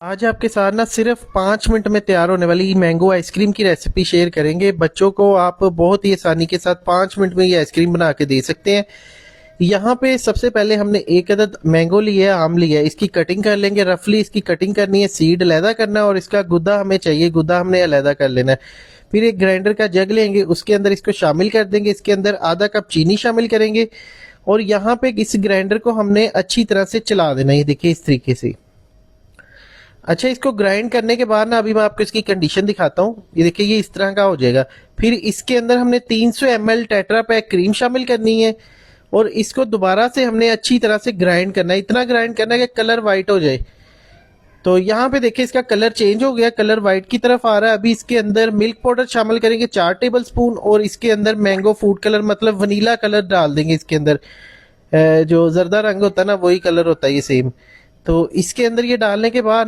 आज आपके साथ ना सिर्फ 5 मिनट में तैयार होने वाली मैंगो आइसक्रीम की रेसिपी शेयर करेंगे। बच्चों को आप बहुत ही आसानी के साथ 5 मिनट में ये आइसक्रीम बना के दे सकते हैं। यहाँ पे सबसे पहले हमने एक अदद मैंगो लिया है, आम लिया है, इसकी कटिंग कर लेंगे। रफली इसकी कटिंग करनी है, सीड अलहदा करना है और इसका गुद्दा हमें चाहिए, गुद्दा हमने अलहदा कर लेना है। फिर एक ग्राइंडर का जग लेंगे, उसके अंदर इसको शामिल कर देंगे। इसके अंदर आधा कप चीनी शामिल करेंगे और यहाँ पे इस ग्राइंडर को हमने अच्छी तरह से चला देना है। ये देखिए इस तरीके से। अच्छा, इसको ग्राइंड करने के बाद ना अभी मैं आपको इसकी कंडीशन दिखाता हूँ। ये देखिए ये इस तरह का हो जाएगा। फिर इसके अंदर हमने 300 ml टेट्रा पैक क्रीम शामिल करनी है और इसको दोबारा से हमने अच्छी तरह से ग्राइंड करना है। इतना ग्राइंड करना है कि कलर वाइट हो जाए। तो यहाँ पे देखिए इसका कलर चेंज हो गया, कलर वाइट की तरफ आ रहा है। अभी इसके अंदर मिल्क पाउडर शामिल करेंगे 4 टेबल स्पून और इसके अंदर मैंगो फूड कलर मतलब वनीला कलर डाल देंगे इसके अंदर। जो जर्दा रंग होता है ना वही कलर होता है ये सेम। तो इसके अंदर ये डालने के बाद ना